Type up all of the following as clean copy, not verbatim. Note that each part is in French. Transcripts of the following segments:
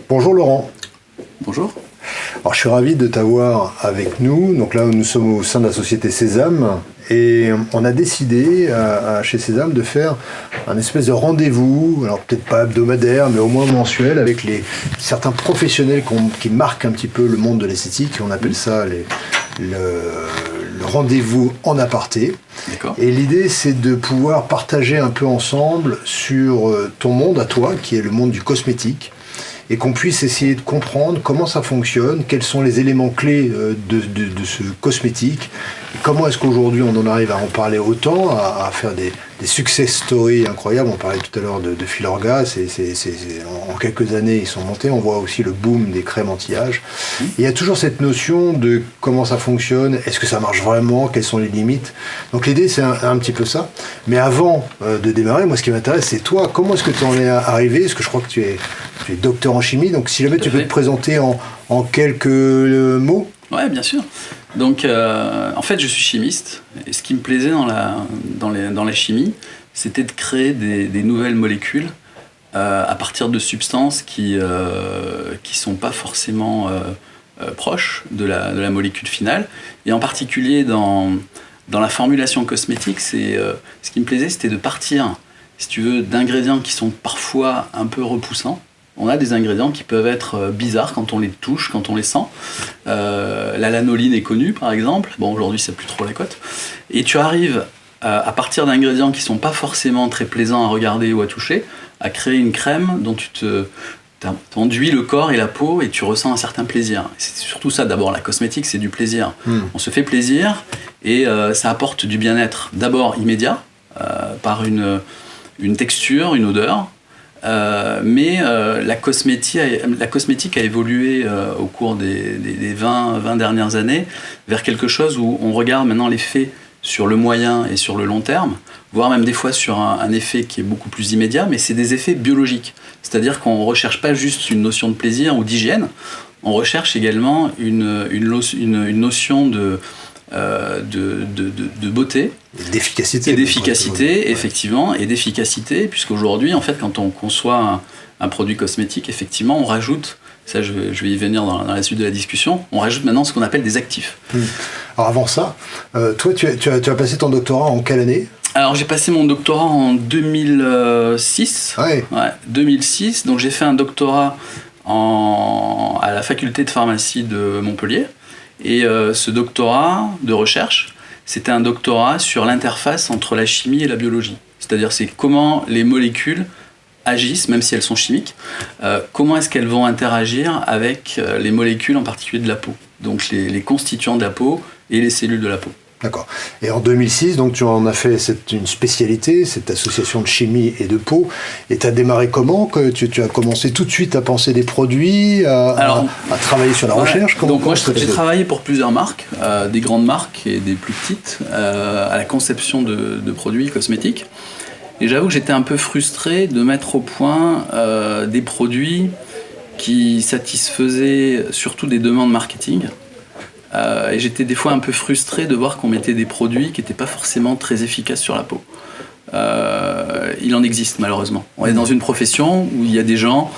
Bonjour Laurent. Bonjour. Alors je suis ravi de t'avoir avec nous. Donc là nous sommes au sein de la société Sésame et on a décidé chez Sésame de faire un espèce de rendez-vous, alors peut-être pas hebdomadaire mais au moins mensuel avec certains professionnels qui marquent un petit peu le monde de l'esthétique. On appelle ça le rendez-vous en aparté. D'accord. Et l'idée c'est de pouvoir partager un peu ensemble sur ton monde à toi qui est le monde du cosmétique. Et qu'on puisse essayer de comprendre comment ça fonctionne, quels sont les éléments clés de ce cosmétique, et comment est-ce qu'aujourd'hui on en arrive à en parler autant, à faire des success stories incroyables. On parlait tout à l'heure de Filorga, en quelques années ils sont montés, on voit aussi le boom des crèmes anti-âge. Il y a toujours cette notion de comment ça fonctionne, est-ce que ça marche vraiment, quelles sont les limites. Donc l'idée c'est un petit peu ça. Mais avant de démarrer, moi ce qui m'intéresse c'est toi, comment est-ce que tu en es arrivé, parce que je crois que tu es docteur en chimie, donc si jamais tu peux te présenter en quelques mots. Ouais, bien sûr. Donc, en fait, je suis chimiste, et ce qui me plaisait dans la chimie, c'était de créer des nouvelles molécules à partir de substances qui sont pas forcément proches de la molécule finale, et en particulier dans la formulation cosmétique, ce qui me plaisait, c'était de partir, si tu veux, d'ingrédients qui sont parfois un peu repoussants. On a des ingrédients qui peuvent être bizarres quand on les touche, quand on les sent. La lanoline est connue, par exemple. Bon, aujourd'hui, c'est plus trop la cote. Et tu arrives, à partir d'ingrédients qui ne sont pas forcément très plaisants à regarder ou à toucher, à créer une crème dont tu t'enduis le corps et la peau et tu ressens un certain plaisir. C'est surtout ça, d'abord, la cosmétique, c'est du plaisir. On se fait plaisir et ça apporte du bien-être, d'abord immédiat, par une texture, une odeur. Mais la cosmétique a évolué au cours des 20 dernières années vers quelque chose où on regarde maintenant l'effet sur le moyen et sur le long terme, voire même des fois sur un effet qui est beaucoup plus immédiat, mais c'est des effets biologiques. C'est-à-dire qu'on ne recherche pas juste une notion de plaisir ou d'hygiène, on recherche également une notion de beauté, d'efficacité, effectivement, et d'efficacité, puisqu'aujourd'hui, en fait, quand on conçoit un produit cosmétique, effectivement, on rajoute, ça je vais y venir dans la suite de la discussion, on rajoute maintenant ce qu'on appelle des actifs. Alors avant ça, toi, tu as passé ton doctorat en quelle année ? Alors j'ai passé mon doctorat en 2006. Ouais. 2006, donc j'ai fait un doctorat à la faculté de pharmacie de Montpellier. Et ce doctorat de recherche, c'était un doctorat sur l'interface entre la chimie et la biologie. C'est-à-dire, c'est comment les molécules agissent, même si elles sont chimiques, comment est-ce qu'elles vont interagir avec les molécules, en particulier de la peau. Donc les constituants de la peau et les cellules de la peau. D'accord. Et en 2006, donc tu en as fait une spécialité, cette association de chimie et de peau. Et tu as démarré comment ? Que tu as commencé tout de suite à penser des produits, à travailler sur la recherche ? Donc moi, j'ai travaillé pour plusieurs marques, des grandes marques et des plus petites, à la conception de produits cosmétiques. Et j'avoue que j'étais un peu frustré de mettre au point des produits qui satisfaisaient surtout des demandes marketing. Et j'étais des fois un peu frustré de voir qu'on mettait des produits qui n'étaient pas forcément très efficaces sur la peau. Il en existe malheureusement. On est dans une profession où il y a des gens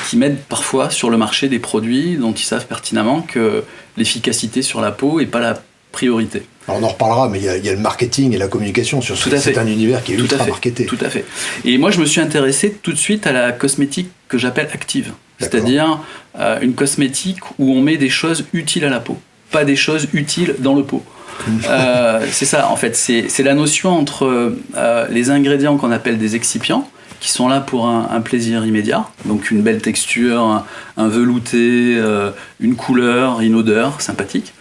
qui mettent parfois sur le marché des produits dont ils savent pertinemment que l'efficacité sur la peau n'est pas la priorité. Alors on en reparlera, mais il y a le marketing et la communication sur ce. C'est un univers qui est ultra marketé. Tout à fait. Et moi je me suis intéressé tout de suite à la cosmétique que j'appelle active. D'accord. C'est-à-dire une cosmétique où on met des choses utiles à la peau, pas des choses utiles dans le pot. C'est ça en fait, c'est la notion entre les ingrédients qu'on appelle des excipients, qui sont là pour un plaisir immédiat, donc une belle texture, un velouté, une couleur, une odeur sympathique.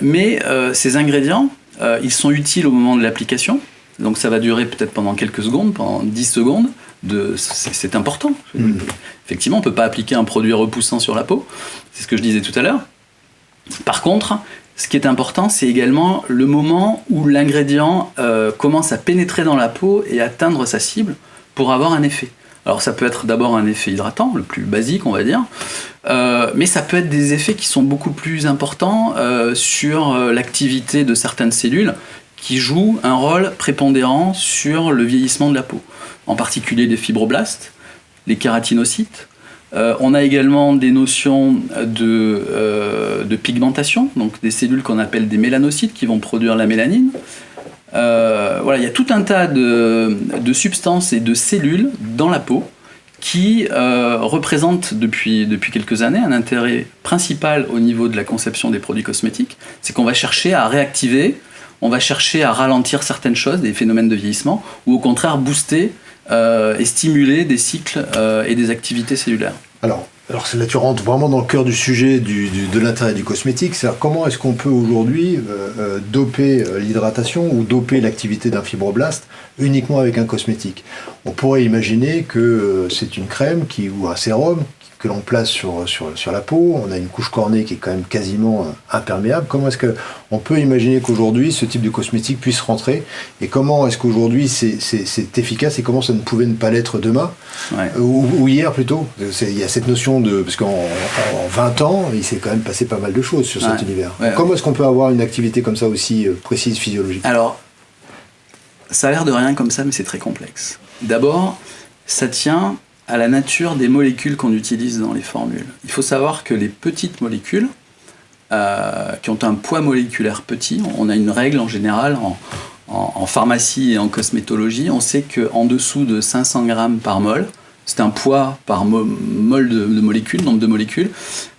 Mais ces ingrédients, ils sont utiles au moment de l'application, donc ça va durer peut-être pendant quelques secondes, pendant 10 secondes, c'est important. Effectivement, on ne peut pas appliquer un produit repoussant sur la peau, c'est ce que je disais tout à l'heure. Par contre, ce qui est important, c'est également le moment où l'ingrédient commence à pénétrer dans la peau et atteindre sa cible pour avoir un effet. Alors ça peut être d'abord un effet hydratant, le plus basique on va dire, mais ça peut être des effets qui sont beaucoup plus importants sur l'activité de certaines cellules qui jouent un rôle prépondérant sur le vieillissement de la peau. En particulier les fibroblastes, les kératinocytes, On a également des notions de pigmentation, donc des cellules qu'on appelle des mélanocytes qui vont produire la mélanine. Voilà, il y a tout un tas de substances et de cellules dans la peau qui représentent depuis quelques années un intérêt principal au niveau de la conception des produits cosmétiques. C'est qu'on va chercher à réactiver, on va chercher à ralentir certaines choses, des phénomènes de vieillissement, ou au contraire booster et stimuler des cycles et des activités cellulaires. Alors là, tu rentres vraiment dans le cœur du sujet de l'intérêt du cosmétique. C'est-à-dire comment est-ce qu'on peut aujourd'hui doper l'hydratation ou doper l'activité d'un fibroblaste uniquement avec un cosmétique. On pourrait imaginer que c'est une crème ou un sérum que l'on place sur la peau. On a une couche cornée qui est quand même quasiment imperméable. Comment est-ce qu'on peut imaginer qu'aujourd'hui ce type de cosmétique puisse rentrer, et comment est-ce qu'aujourd'hui c'est efficace, et comment ça ne pouvait ne pas l'être demain, ou hier plutôt. Il y a cette notion parce qu'en 20 ans il s'est quand même passé pas mal de choses sur cet univers. Comment est-ce qu'on peut avoir une activité comme ça aussi précise, physiologique? Alors, ça a l'air de rien comme ça, mais c'est très complexe. D'abord, ça tient à la nature des molécules qu'on utilise dans les formules. Il faut savoir que les petites molécules, qui ont un poids moléculaire petit, on a une règle en général en pharmacie et en cosmétologie, on sait qu'en dessous de 500 grammes par mol, c'est un poids par mol de molécules, nombre de molécules,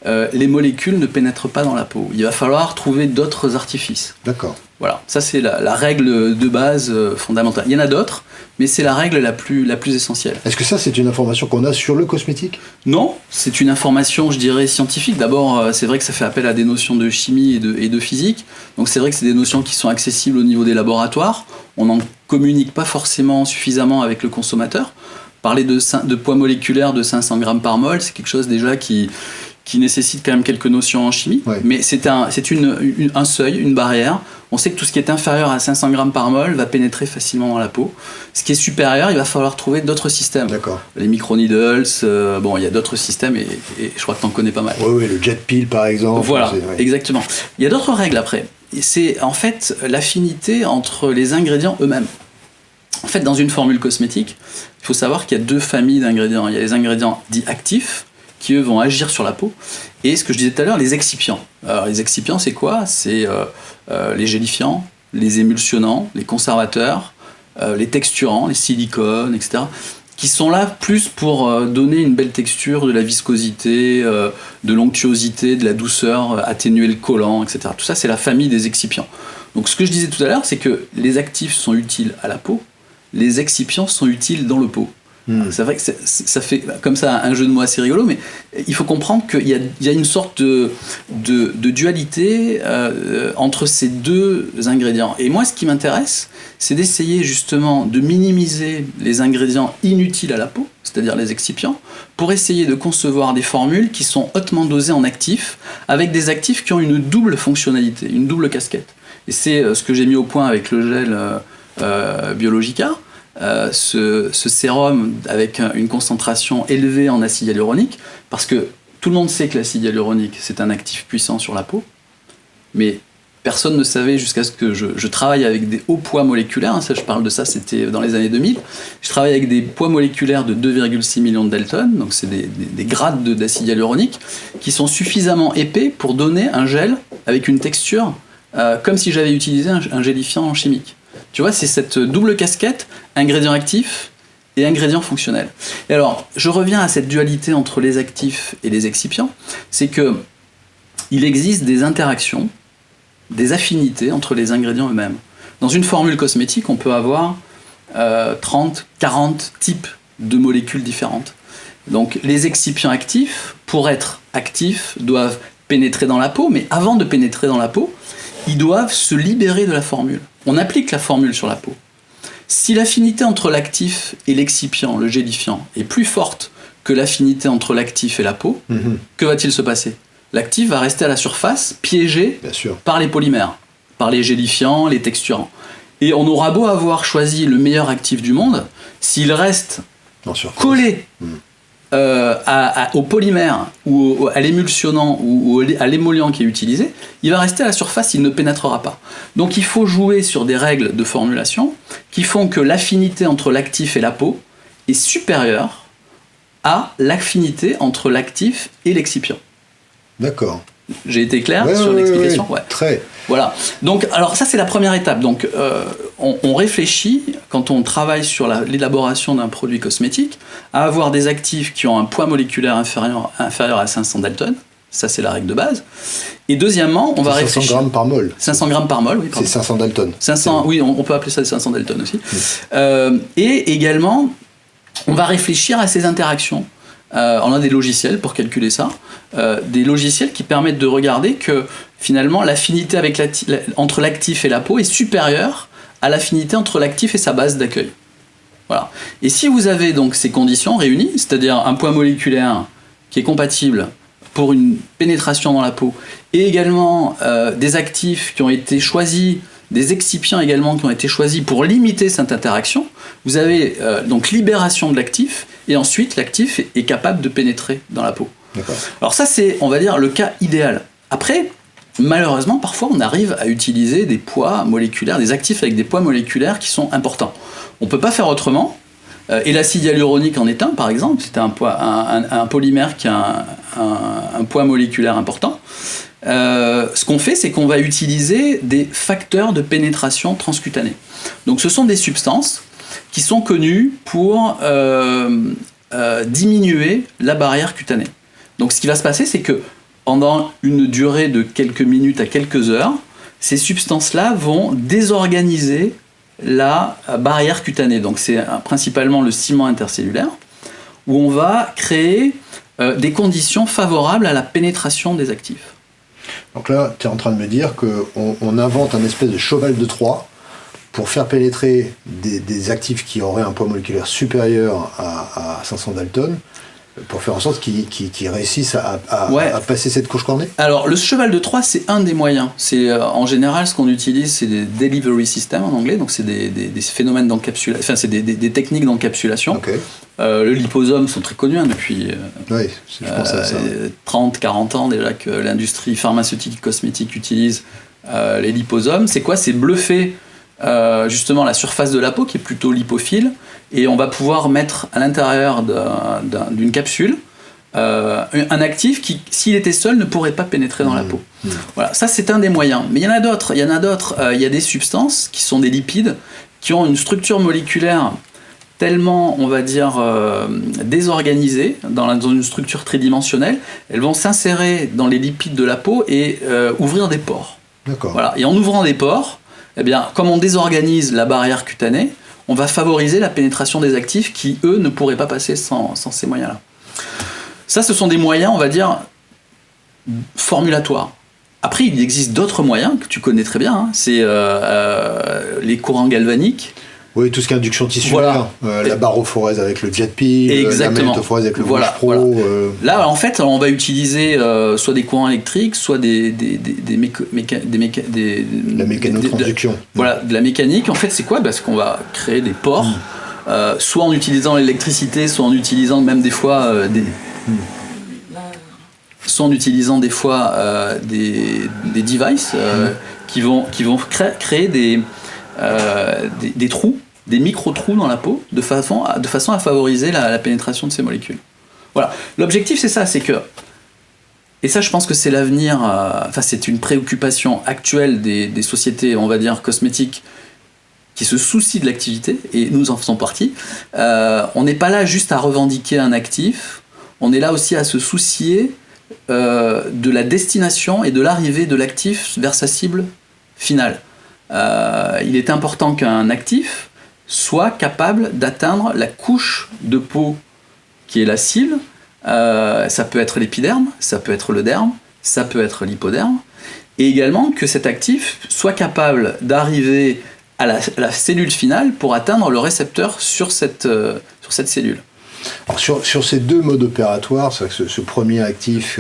les molécules ne pénètrent pas dans la peau. Il va falloir trouver d'autres artifices. D'accord. Voilà, ça c'est la règle de base fondamentale. Il y en a d'autres, mais c'est la règle la plus essentielle. Est-ce que ça c'est une information qu'on a sur le cosmétique? Non, c'est une information, je dirais, scientifique. D'abord, c'est vrai que ça fait appel à des notions de chimie et de physique. Donc c'est vrai que c'est des notions qui sont accessibles au niveau des laboratoires. On n'en communique pas forcément suffisamment avec le consommateur. Parler de poids moléculaire de 500 grammes par mol, c'est quelque chose déjà qui nécessite quand même quelques notions en chimie, mais c'est un seuil, une barrière. On sait que tout ce qui est inférieur à 500 grammes par mol va pénétrer facilement dans la peau. Ce qui est supérieur, il va falloir trouver d'autres systèmes. D'accord. Les microneedles, il y a d'autres systèmes et je crois que tu en connais pas mal. Oui, le jet peel par exemple. Voilà, exactement. Il y a d'autres règles après. C'est en fait l'affinité entre les ingrédients eux-mêmes. En fait, dans une formule cosmétique, il faut savoir qu'il y a deux familles d'ingrédients. Il y a les ingrédients dits actifs, qui eux vont agir sur la peau, et ce que je disais tout à l'heure, les excipients. Alors les excipients, c'est quoi? C'est les gélifiants, les émulsionnants, les conservateurs, les texturants, les silicones, etc., qui sont là plus pour donner une belle texture, de la viscosité, de l'onctuosité, de la douceur, atténuer le collant, etc. Tout ça, c'est la famille des excipients. Donc ce que je disais tout à l'heure, c'est que les actifs sont utiles à la peau, les excipients sont utiles dans le pot. C'est vrai que ça fait comme ça un jeu de mots assez rigolo, mais il faut comprendre qu'il y a une sorte de dualité entre ces deux ingrédients. Et moi, ce qui m'intéresse, c'est d'essayer justement de minimiser les ingrédients inutiles à la peau, c'est-à-dire les excipients, pour essayer de concevoir des formules qui sont hautement dosées en actifs, avec des actifs qui ont une double fonctionnalité, une double casquette. Et c'est ce que j'ai mis au point avec le gel Biologica. Ce sérum avec une concentration élevée en acide hyaluronique, parce que tout le monde sait que l'acide hyaluronique c'est un actif puissant sur la peau, mais personne ne savait jusqu'à ce que je travaille avec des hauts poids moléculaires, ça, je parle de ça, c'était dans les années 2000, je travaille avec des poids moléculaires de 2,6 millions de Dalton, donc c'est des grades d'acide hyaluronique qui sont suffisamment épais pour donner un gel avec une texture comme si j'avais utilisé un gélifiant chimique. Tu vois, c'est cette double casquette, ingrédient actif et ingrédient fonctionnel. Et alors, je reviens à cette dualité entre les actifs et les excipients, c'est que il existe des interactions, des affinités entre les ingrédients eux-mêmes. Dans une formule cosmétique, on peut avoir 30, 40 types de molécules différentes. Donc, les excipients actifs, pour être actifs, doivent pénétrer dans la peau, mais avant de pénétrer dans la peau, ils doivent se libérer de la formule. On applique la formule sur la peau. Si l'affinité entre l'actif et l'excipient, le gélifiant, est plus forte que l'affinité entre l'actif et la peau, que va-t-il se passer? L'actif va rester à la surface, piégé par les polymères, par les gélifiants, les texturants. Et on aura beau avoir choisi le meilleur actif du monde, s'il reste collé au polymère ou à l'émulsionnant ou à l'émollient qui est utilisé, il va rester à la surface, il ne pénétrera pas. Donc il faut jouer sur des règles de formulation qui font que l'affinité entre l'actif et la peau est supérieure à l'affinité entre l'actif et l'excipient. D'accord. J'ai été clair sur l'explication? Ouais. Très. Voilà. Donc, alors ça, c'est la première étape. Donc, on réfléchit, quand on travaille sur l'élaboration d'un produit cosmétique, à avoir des actifs qui ont un poids moléculaire inférieur à 500 Dalton. Ça, c'est la règle de base. Et deuxièmement, on va réfléchir... 500 grammes par mol. 500 grammes par mol, oui. C'est 500 Dalton. 500, oui, on peut appeler ça 500 Dalton aussi. Et également, on va réfléchir à ces interactions. On a des logiciels pour calculer ça. Des logiciels qui permettent de regarder que finalement, l'affinité entre l'actif et la peau est supérieure à l'affinité entre l'actif et sa base d'accueil. Voilà. Et si vous avez donc ces conditions réunies, c'est-à-dire un poids moléculaire qui est compatible pour une pénétration dans la peau, et également des actifs qui ont été choisis, des excipients également qui ont été choisis pour limiter cette interaction, vous avez donc libération de l'actif, et ensuite l'actif est capable de pénétrer dans la peau. D'accord. Alors ça, c'est, on va dire, le cas idéal. Après, malheureusement, parfois on arrive à utiliser des poids moléculaires, des actifs avec des poids moléculaires qui sont importants. On ne peut pas faire autrement. Et l'acide hyaluronique en est un, par exemple. C'est un polymère qui a un poids moléculaire important. Ce qu'on fait, c'est qu'on va utiliser des facteurs de pénétration transcutanée. Donc ce sont des substances qui sont connues pour diminuer la barrière cutanée. Donc ce qui va se passer, c'est que pendant une durée de quelques minutes à quelques heures, ces substances-là vont désorganiser la barrière cutanée. Donc c'est principalement le ciment intercellulaire, où on va créer des conditions favorables à la pénétration des actifs. Donc là, tu es en train de me dire qu'on invente un espèce de cheval de Troie pour faire pénétrer des actifs qui auraient un poids moléculaire supérieur à 500 Dalton, pour faire en sorte qu'ils réussissent à passer cette couche cornée. Alors, le cheval de Troie, c'est un des moyens. C'est, en général, ce qu'on utilise, c'est des delivery systems en anglais, donc c'est des phénomènes d'encapsulation, enfin, c'est des techniques d'encapsulation. Okay. Le liposome sont très connus depuis je pense à ça. 30-40 ans déjà que l'industrie pharmaceutique et cosmétique utilise les liposomes. C'est quoi? C'est bluffer justement la surface de la peau qui est plutôt lipophile, et on va pouvoir mettre à l'intérieur d'une capsule un actif qui, s'il était seul, ne pourrait pas pénétrer dans la peau. Voilà, ça c'est un des moyens. Mais il y en a d'autres. Il y a des substances qui sont des lipides qui ont une structure moléculaire tellement, on va dire, désorganisée dans une structure tridimensionnelle. Elles vont s'insérer dans les lipides de la peau et ouvrir des pores. D'accord. Voilà. Et en ouvrant des pores, eh bien, comme on désorganise la barrière cutanée, on va favoriser la pénétration des actifs qui, eux, ne pourraient pas passer sans ces moyens-là. Ça, ce sont des moyens, on va dire, formulatoires. Après, il existe d'autres moyens que tu connais très bien. Hein. C'est les courants galvaniques. Oui, tout ce qui est induction tissulaire, la barophorèse avec le jet peel, la magnétophorèse avec le Rouge Pro. Voilà. Là, en fait, on va utiliser soit des courants électriques, soit la mécanotransduction. Voilà, de la mécanique. En fait, c'est quoi? Parce qu'on va créer des pores, soit en utilisant l'électricité, soit en utilisant même des fois soit en utilisant des fois des devices qui vont créer des trous, des micro-trous dans la peau, de façon à favoriser la pénétration de ces molécules. Voilà. L'objectif, c'est ça, c'est que, et ça je pense que c'est l'avenir, c'est une préoccupation actuelle des sociétés, on va dire, cosmétiques, qui se soucient de l'activité, et nous en faisons partie. On n'est pas là juste à revendiquer un actif, on est là aussi à se soucier de la destination et de l'arrivée de l'actif vers sa cible finale. Il est important qu'un actif soit capable d'atteindre la couche de peau qui est la cible. Ça peut être l'épiderme, ça peut être le derme, ça peut être l'hypoderme, et également que cet actif soit capable d'arriver à la cellule finale pour atteindre le récepteur sur cette cellule. Alors sur ces deux modes opératoires, c'est que ce premier actif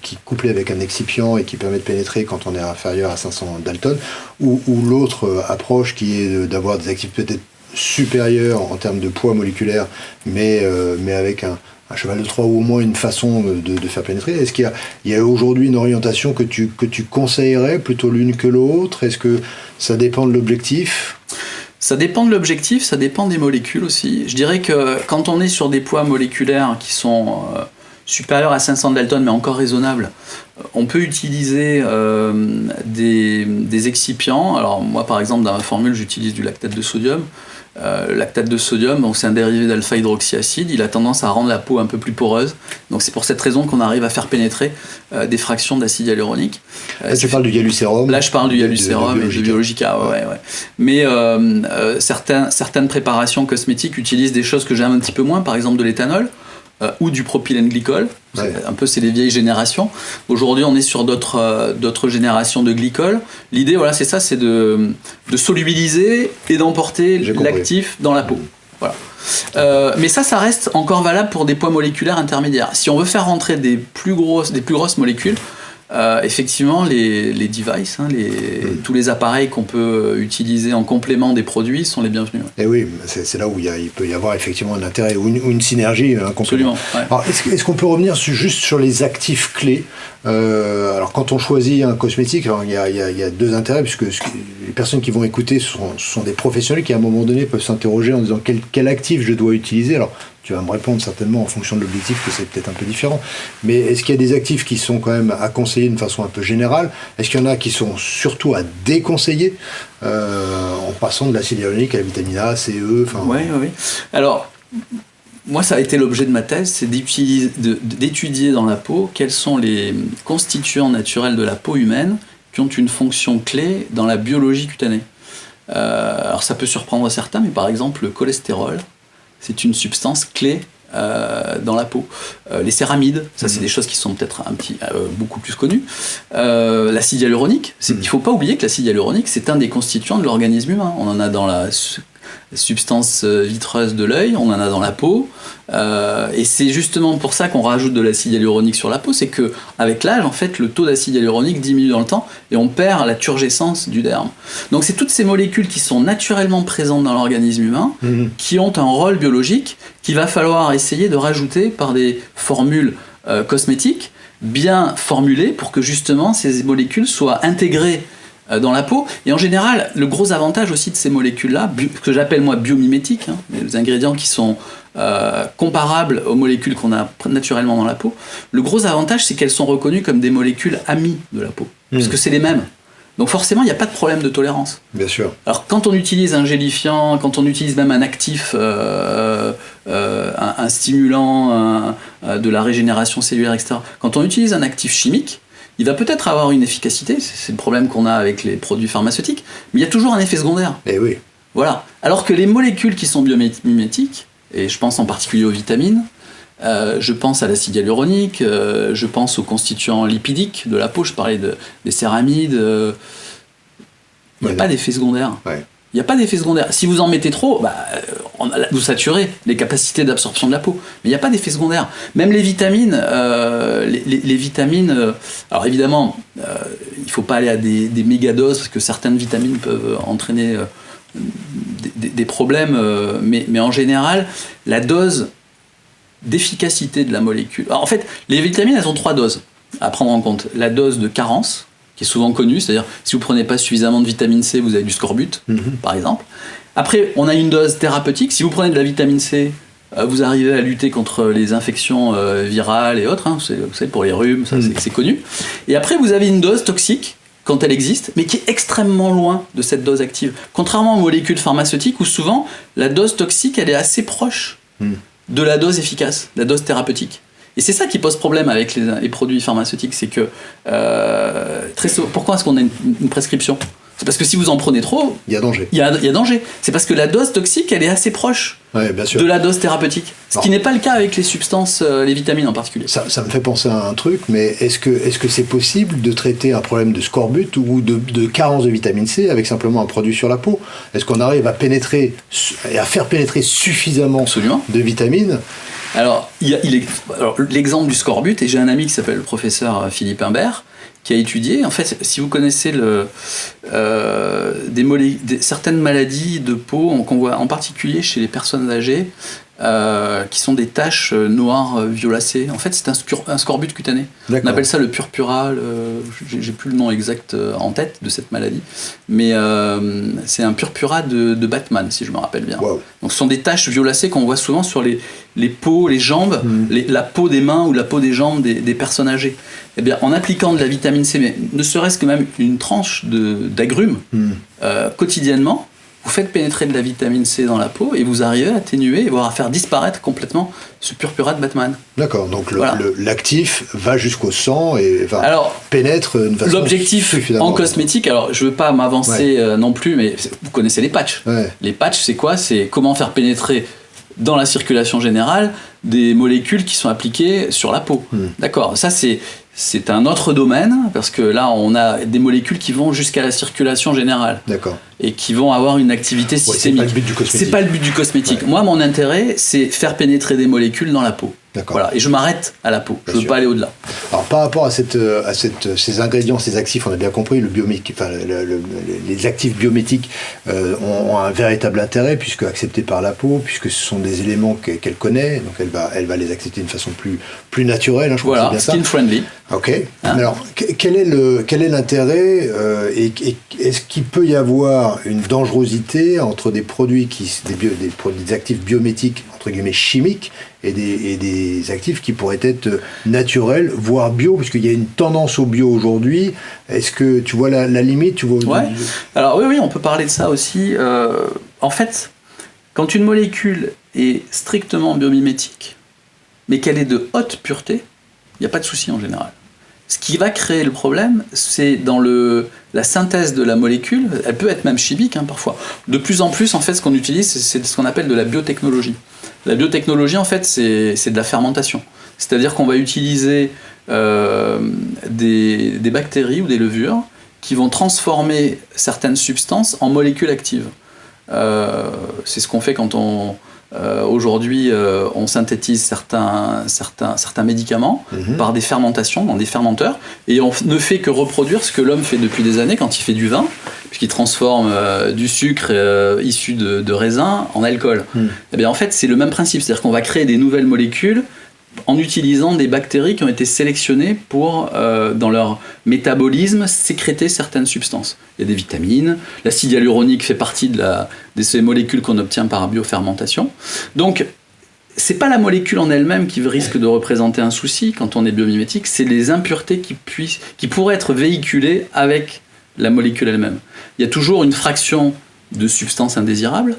qui est couplé avec un excipient et qui permet de pénétrer quand on est inférieur à 500 Dalton, ou l'autre approche qui est d'avoir des actifs peut-être supérieurs en termes de poids moléculaire, mais avec un cheval de Troie ou au moins une façon de faire pénétrer. Est-ce qu'il y a aujourd'hui une orientation que tu conseillerais, plutôt l'une que l'autre? Est-ce que ça dépend de l'objectif? Ça dépend de l'objectif, ça dépend des molécules aussi. Je dirais que quand on est sur des poids moléculaires qui sont supérieurs à 500 Dalton, mais encore raisonnables, on peut utiliser des excipients. Alors moi, par exemple, dans ma formule, j'utilise du lactate de sodium. Le lactate de sodium, donc c'est un dérivé d'alpha-hydroxyacide, il a tendance à rendre la peau un peu plus poreuse. Donc c'est pour cette raison qu'on arrive à faire pénétrer des fractions d'acide hyaluronique. Là, tu parles du Hyalusérum. Là, je parle du Hyalusérum et du Biologica. Ouais. Mais certaines préparations cosmétiques utilisent des choses que j'aime un petit peu moins, par exemple de l'éthanol. Ou du propylène glycol, c'est les vieilles générations. Aujourd'hui, on est sur d'autres générations de glycol. L'idée, voilà, c'est ça, c'est de solubiliser et d'emporter l'actif dans la peau. Voilà. Mais ça reste encore valable pour des poids moléculaires intermédiaires. Si on veut faire rentrer des plus grosses molécules, effectivement, les devices, tous les appareils qu'on peut utiliser en complément des produits sont les bienvenus. Et oui, c'est là où il peut y avoir effectivement un intérêt ou une synergie. Absolument. Ouais. Alors, est-ce qu'on peut revenir juste sur les actifs clés alors quand on choisit un cosmétique, il y a deux intérêts, puisque les personnes qui vont écouter sont des professionnels qui à un moment donné peuvent s'interroger en disant quel actif je dois utiliser. Alors tu vas me répondre certainement en fonction de l'objectif que c'est peut-être un peu différent, mais est-ce qu'il y a des actifs qui sont quand même à conseiller d'une façon un peu générale? Est-ce qu'il y en a qui sont surtout à déconseiller en passant de l'acide hyaluronique à la vitamine A, C, E? Oui. Alors moi, ça a été l'objet de ma thèse, c'est d'étudier dans la peau quels sont les constituants naturels de la peau humaine qui ont une fonction clé dans la biologie cutanée. Alors ça peut surprendre certains, mais par exemple le cholestérol, c'est une substance clé dans la peau. Les céramides, ça c'est des choses qui sont peut-être beaucoup plus connues. L'acide hyaluronique, il ne faut pas oublier que l'acide hyaluronique, c'est un des constituants de l'organisme humain. On en a dans la substance vitreuse de l'œil, on en a dans la peau, et c'est justement pour ça qu'on rajoute de l'acide hyaluronique sur la peau, c'est que avec l'âge, en fait, le taux d'acide hyaluronique diminue dans le temps et on perd la turgescence du derme. Donc c'est toutes ces molécules qui sont naturellement présentes dans l'organisme humain, qui ont un rôle biologique qu'il va falloir essayer de rajouter par des formules cosmétiques bien formulées pour que justement ces molécules soient intégrées dans la peau. Et en général, le gros avantage aussi de ces molécules-là, que j'appelle moi biomimétiques, les ingrédients qui sont comparables aux molécules qu'on a naturellement dans la peau, le gros avantage, c'est qu'elles sont reconnues comme des molécules amies de la peau, puisque c'est les mêmes. Donc forcément, il n'y a pas de problème de tolérance. Bien sûr. Alors quand on utilise un gélifiant, quand on utilise même un actif, un stimulant de la régénération cellulaire, etc., quand on utilise un actif chimique, il va peut-être avoir une efficacité, c'est le problème qu'on a avec les produits pharmaceutiques, mais il y a toujours un effet secondaire. Eh oui. Voilà. Alors que les molécules qui sont biomimétiques, et je pense en particulier aux vitamines, je pense à l'acide hyaluronique, je pense aux constituants lipidiques de la peau, je parlais des céramides, il n'y a pas d'effet secondaire. Ouais. Il n'y a pas d'effet secondaire. Si vous en mettez trop, vous saturez les capacités d'absorption de la peau. Mais il n'y a pas d'effet secondaire. Même les vitamines, les vitamines, alors évidemment, il ne faut pas aller à des mégadoses, parce que certaines vitamines peuvent entraîner des problèmes, mais en général, la dose d'efficacité de la molécule... Alors, en fait, les vitamines, elles ont 3 doses à prendre en compte. La dose de carence, qui est souvent connue, c'est-à-dire si vous ne prenez pas suffisamment de vitamine C, vous avez du scorbut, par exemple. Après, on a une dose thérapeutique. Si vous prenez de la vitamine C, vous arrivez à lutter contre les infections virales et autres. Vous savez, pour les rhumes, ça, c'est connu. Et après, vous avez une dose toxique, quand elle existe, mais qui est extrêmement loin de cette dose active. Contrairement aux molécules pharmaceutiques, où souvent, la dose toxique, elle est assez proche de la dose efficace, la dose thérapeutique. Et c'est ça qui pose problème avec les produits pharmaceutiques, c'est que pourquoi est-ce qu'on a une prescription? C'est parce que si vous en prenez trop, il y a danger. Il y a danger. C'est parce que la dose toxique, elle est assez proche bien sûr. de la dose thérapeutique. Ce qui n'est pas le cas avec les substances, les vitamines en particulier. Ça me fait penser à un truc, mais est-ce que c'est possible de traiter un problème de scorbut ou de carence de vitamine C avec simplement un produit sur la peau? Est-ce qu'on arrive à pénétrer et à faire pénétrer suffisamment de vitamines? Alors, l'exemple du scorbut, et j'ai un ami qui s'appelle le professeur Philippe Imbert, qui a étudié, en fait, si vous connaissez certaines maladies de peau qu'on voit en particulier chez les personnes âgées, qui sont des taches noires violacées. En fait, c'est un scorbut cutané. D'accord. On appelle ça le purpura. J'ai plus le nom exact en tête de cette maladie, mais c'est un purpura de Batman, si je me rappelle bien. Wow. Donc, ce sont des taches violacées qu'on voit souvent sur les peaux, les jambes, la peau des mains ou la peau des jambes des personnes âgées. Eh bien, en appliquant de la vitamine C, mais ne serait-ce que même une tranche d'agrumes quotidiennement, vous faites pénétrer de la vitamine C dans la peau et vous arrivez à atténuer, voire à faire disparaître complètement ce purpura de Batman. D'accord, donc Voilà. l'actif va jusqu'au sang et pénètre d'une façon l'objectif suffisamment... en cosmétique, alors je veux pas m'avancer non plus, mais vous connaissez les patchs. Ouais. Les patchs, c'est quoi? C'est comment faire pénétrer dans la circulation générale des molécules qui sont appliquées sur la peau. D'accord, ça c'est un autre domaine, parce que là, on a des molécules qui vont jusqu'à la circulation générale. D'accord. Et qui vont avoir une activité systémique. C'est pas le but du cosmétique. C'est pas le but du cosmétique. Ouais. Moi, mon intérêt, c'est faire pénétrer des molécules dans la peau. D'accord. Voilà. Et je m'arrête à la peau. Je veux pas aller au-delà. Alors, par rapport à ces ingrédients, ces actifs, on a bien compris, les actifs biométiques ont un véritable intérêt, puisque acceptés par la peau, puisque ce sont des éléments qu'elle connaît, donc elle va les accepter d'une façon plus naturelle. Hein, je crois que c'est bien skin friendly. Ok. Hein? Alors, quel est l'intérêt et est-ce qu'il peut y avoir une dangerosité entre des produits des actifs biométiques entre guillemets chimiques et des actifs qui pourraient être naturels, voire bio, puisqu'il y a une tendance au bio aujourd'hui. Est-ce que tu vois la limite, tu vois? Ouais. Alors oui, on peut parler de ça aussi. En fait, quand une molécule est strictement biomimétique, mais qu'elle est de haute pureté, il n'y a pas de souci en général. Ce qui va créer le problème, c'est dans la synthèse de la molécule. Elle peut être même chimique parfois. De plus en plus, en fait, ce qu'on utilise, c'est ce qu'on appelle de la biotechnologie. La biotechnologie, en fait, c'est de la fermentation. C'est-à-dire qu'on va utiliser des bactéries ou des levures qui vont transformer certaines substances en molécules actives. C'est ce qu'on fait quand aujourd'hui, on synthétise certains médicaments par des fermentations, dans des fermenteurs, et on ne fait que reproduire ce que l'homme fait depuis des années quand il fait du vin, puisqu'il transforme du sucre issu de raisin en alcool. Et bien, en fait, c'est le même principe, c'est-à-dire qu'on va créer des nouvelles molécules en utilisant des bactéries qui ont été sélectionnées pour, dans leur métabolisme, sécréter certaines substances. Il y a des vitamines, l'acide hyaluronique fait partie de ces molécules qu'on obtient par biofermentation. Donc, c'est pas la molécule en elle-même qui risque de représenter un souci quand on est biomimétique, c'est les impuretés qui pourraient être véhiculées avec la molécule elle-même. Il y a toujours une fraction de substances indésirables.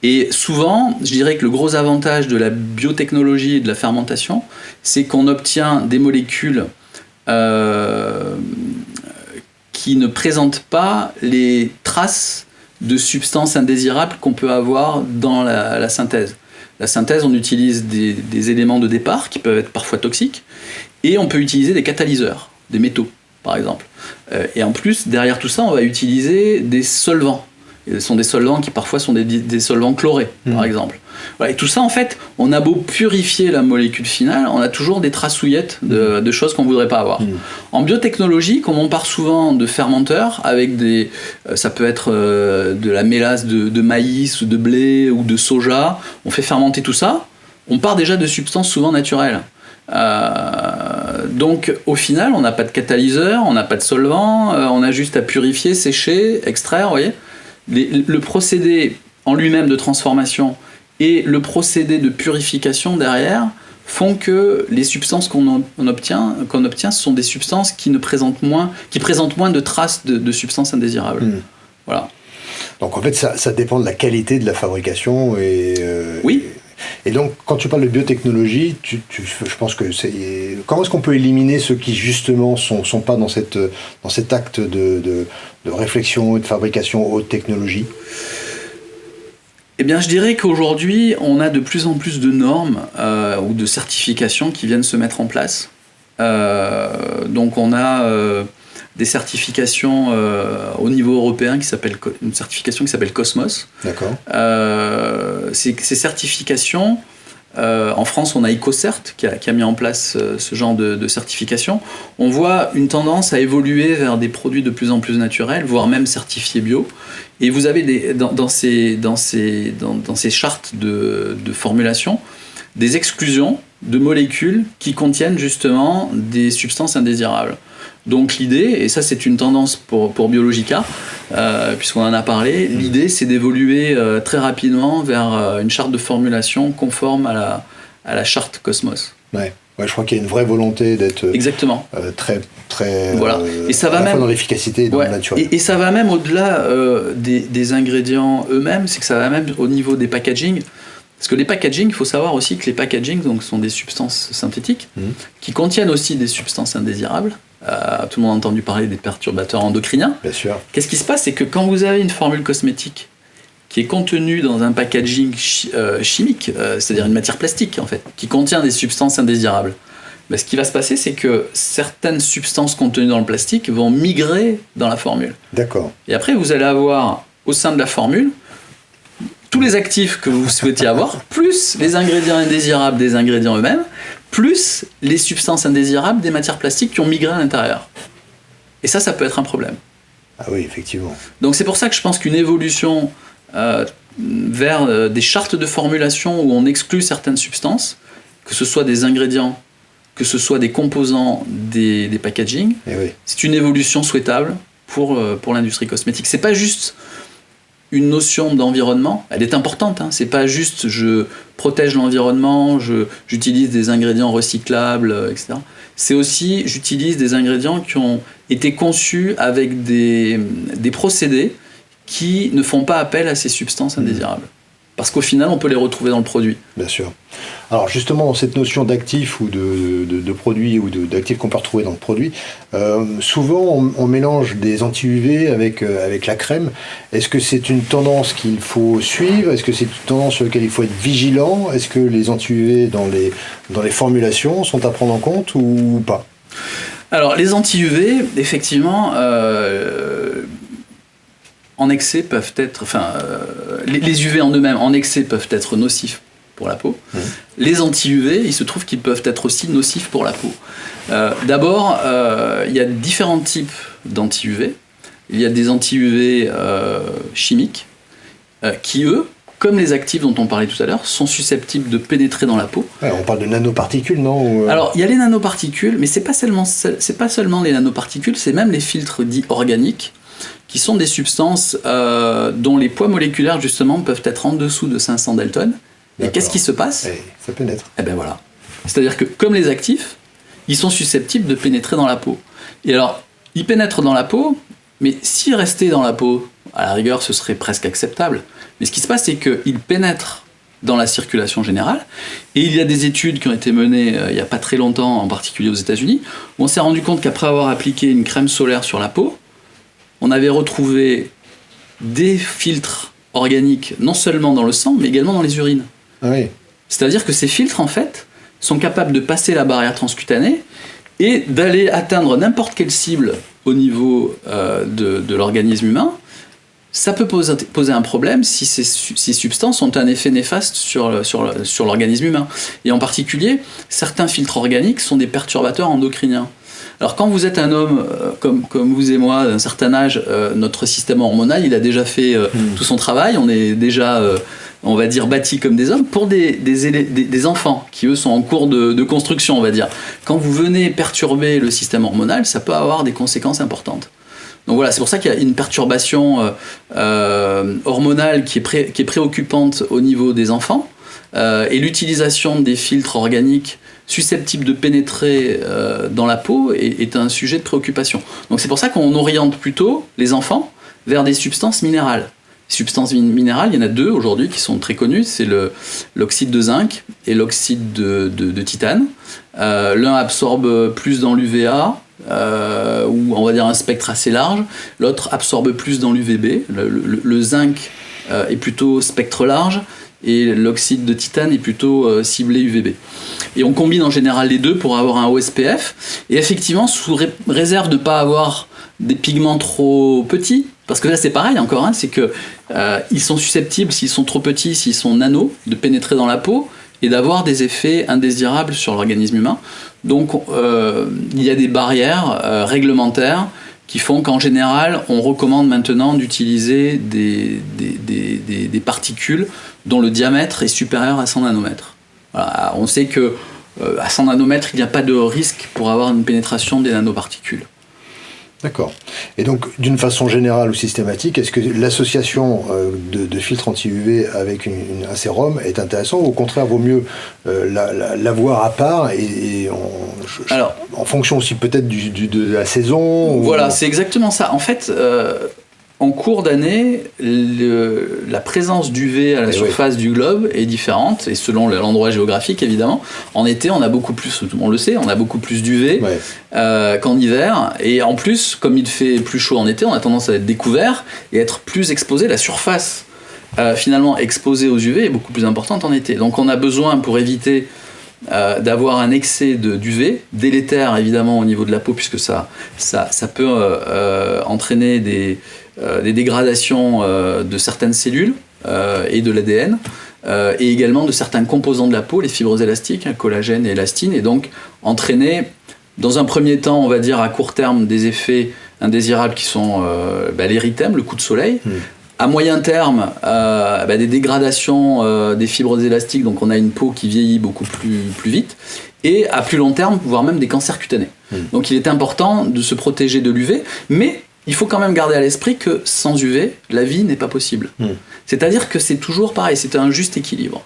Et souvent, je dirais que le gros avantage de la biotechnologie et de la fermentation, c'est qu'on obtient des molécules qui ne présentent pas les traces de substances indésirables qu'on peut avoir dans la synthèse. La synthèse, on utilise des éléments de départ qui peuvent être parfois toxiques, et on peut utiliser des catalyseurs, des métaux par exemple. Et en plus, derrière tout ça, on va utiliser des solvants. Ce sont des solvants qui parfois sont des solvants chlorés, par exemple. Voilà, et tout ça, en fait, on a beau purifier la molécule finale, on a toujours des tracouillettes de choses qu'on ne voudrait pas avoir. En biotechnologie, comme on part souvent de fermenteurs, avec ça peut être de la mélasse de maïs, ou de blé, ou de soja, on fait fermenter tout ça, on part déjà de substances souvent naturelles. Donc au final, on n'a pas de catalyseur, on n'a pas de solvant, on a juste à purifier, sécher, extraire, vous voyez. Le procédé en lui-même de transformation et le procédé de purification derrière font que les substances qu'on obtient, ce sont des substances qui présentent moins de traces de substances indésirables. Voilà. Donc en fait, ça dépend de la qualité de la fabrication oui. Et donc, quand tu parles de biotechnologie, je pense que comment est-ce qu'on peut éliminer ceux qui justement sont pas dans cet acte de réflexion et de fabrication haute technologie? Eh bien, je dirais qu'aujourd'hui, on a de plus en plus de normes ou de certifications qui viennent se mettre en place. Donc, on a des certifications au niveau européen une certification qui s'appelle Cosmos. D'accord. Ces certifications En France, on a EcoCert qui a mis en place ce genre de certification. On voit une tendance à évoluer vers des produits de plus en plus naturels, voire même certifiés bio. Et vous avez dans ces chartes de formulation des exclusions de molécules qui contiennent justement des substances indésirables. Donc l'idée, et ça c'est une tendance pour Biologica, puisqu'on en a parlé, l'idée c'est d'évoluer très rapidement vers une charte de formulation conforme à la charte Cosmos. Ouais, je crois qu'il y a une vraie volonté d'être exactement très voilà. Et ça va à la même fois dans l'efficacité et dans le naturel. Et ça va même au-delà des ingrédients eux-mêmes, c'est que ça va même au niveau des packaging. Parce que les packaging, il faut savoir aussi que les packaging donc, sont des substances synthétiques qui contiennent aussi des substances indésirables. Tout le monde a entendu parler des perturbateurs endocriniens. Bien sûr. Qu'est-ce qui se passe? C'est que quand vous avez une formule cosmétique qui est contenue dans un packaging chimique, c'est-à-dire une matière plastique en fait, qui contient des substances indésirables, ce qui va se passer, c'est que certaines substances contenues dans le plastique vont migrer dans la formule. D'accord. Et après, vous allez avoir au sein de la formule tous les actifs que vous souhaitiez avoir, plus les ingrédients indésirables des ingrédients eux-mêmes, plus les substances indésirables des matières plastiques qui ont migré à l'intérieur. Et ça peut être un problème. Ah oui, effectivement. Donc c'est pour ça que je pense qu'une évolution vers des chartes de formulation où on exclut certaines substances, que ce soit des ingrédients, que ce soit des composants des packaging, c'est une évolution souhaitable pour l'industrie cosmétique. C'est pas juste une notion d'environnement, elle est importante, hein. C'est pas juste je protège l'environnement, j'utilise des ingrédients recyclables, etc. C'est aussi j'utilise des ingrédients qui ont été conçus avec des procédés qui ne font pas appel à ces substances indésirables. Parce qu'au final, on peut les retrouver dans le produit. Bien sûr. Alors justement, cette notion d'actifs ou de produits ou d'actifs qu'on peut retrouver dans le produit, souvent on mélange des anti-UV avec la crème. Est-ce que c'est une tendance qu'il faut suivre? Est-ce que c'est une tendance sur laquelle il faut être vigilant? Est-ce que les anti-UV dans les formulations sont à prendre en compte ou pas? Alors les anti-UV, effectivement, en excès peuvent être, les UV en eux-mêmes en excès peuvent être nocifs pour la peau. Les anti-UV, il se trouve qu'ils peuvent être aussi nocifs pour la peau. D'abord, il y a différents types d'anti-UV. Il y a des anti-UV chimiques qui, eux, comme les actifs dont on parlait tout à l'heure, sont susceptibles de pénétrer dans la peau. Ouais, on parle de nanoparticules, non? Alors, il y a les nanoparticules, mais c'est pas seulement les nanoparticules, c'est même les filtres dits organiques, qui sont des substances dont les poids moléculaires, justement, peuvent être en dessous de 500 Dalton. Et qu'est-ce qui se passe? Ça pénètre. Eh bien voilà. C'est-à-dire que, comme les actifs, ils sont susceptibles de pénétrer dans la peau. Et alors, ils pénètrent dans la peau, mais s'ils restaient dans la peau, à la rigueur, ce serait presque acceptable. Mais ce qui se passe, c'est qu'ils pénètrent dans la circulation générale. Et il y a des études qui ont été menées il n'y a pas très longtemps, en particulier aux États-Unis, où on s'est rendu compte qu'après avoir appliqué une crème solaire sur la peau, on avait retrouvé des filtres organiques, non seulement dans le sang, mais également dans les urines. Ah oui. C'est-à-dire que ces filtres, en fait, sont capables de passer la barrière transcutanée et d'aller atteindre n'importe quelle cible au niveau de l'organisme humain. Ça peut poser un problème si ces substances ont un effet néfaste sur l'organisme humain. Et en particulier, certains filtres organiques sont des perturbateurs endocriniens. Alors quand vous êtes un homme comme vous et moi d'un certain âge, notre système hormonal il a déjà fait tout son travail, on est déjà on va dire bâtis comme des hommes. Pour des enfants qui eux sont en cours de construction, on va dire, quand vous venez perturber le système hormonal, ça peut avoir des conséquences importantes. Donc voilà, c'est pour ça qu'il y a une perturbation hormonale qui est préoccupante au niveau des enfants, et l'utilisation des filtres organiques susceptibles de pénétrer dans la peau est un sujet de préoccupation. Donc c'est pour ça qu'on oriente plutôt les enfants vers des substances minérales. Les substances minérales, il y en a deux aujourd'hui qui sont très connues, c'est l'oxyde de zinc et l'oxyde de titane. L'un absorbe plus dans l'UVA, ou on va dire un spectre assez large, l'autre absorbe plus dans l'UVB. Le zinc est plutôt spectre large, et l'oxyde de titane est plutôt ciblé UVB. Et on combine en général les deux pour avoir un haut SPF, et effectivement, sous réserve de ne pas avoir des pigments trop petits, parce que là c'est pareil encore, hein, c'est que ils sont susceptibles, s'ils sont trop petits, s'ils sont nano, de pénétrer dans la peau, et d'avoir des effets indésirables sur l'organisme humain. Donc il y a des barrières réglementaires qui font qu'en général, on recommande maintenant d'utiliser des particules dont le diamètre est supérieur à 100 nanomètres. Voilà, on sait que à 100 nanomètres, il n'y a pas de risque pour avoir une pénétration des nanoparticules. D'accord. Et donc, d'une façon générale ou systématique, est-ce que l'association de filtres anti-UV avec un sérum est intéressant ou au contraire, vaut mieux l'avoir à part en fonction aussi peut-être de la saison Voilà, c'est exactement ça. En fait, en cours d'année, la présence d'UV à la surface du globe est différente, et selon l'endroit géographique évidemment. En été, on a beaucoup plus, on le sait, on a beaucoup plus d'UV qu'en hiver, et en plus, comme il fait plus chaud en été, on a tendance à être découvert et être plus exposé. La surface finalement exposée aux UV est beaucoup plus importante en été. Donc on a besoin, pour éviter d'avoir un excès d'UV, délétère évidemment au niveau de la peau, puisque ça peut entraîner des dégradations de certaines cellules et de l'ADN, et également de certains composants de la peau, les fibres élastiques, collagène et élastine, et donc entraîner, dans un premier temps, on va dire à court terme, des effets indésirables qui sont l'érythème, le coup de soleil. À moyen terme, des dégradations des fibres élastiques, donc on a une peau qui vieillit beaucoup plus vite, et à plus long terme, voire même des cancers cutanés. Donc il est important de se protéger de l'UV, mais il faut quand même garder à l'esprit que sans UV, la vie n'est pas possible. C'est-à-dire que c'est toujours pareil, c'est un juste équilibre.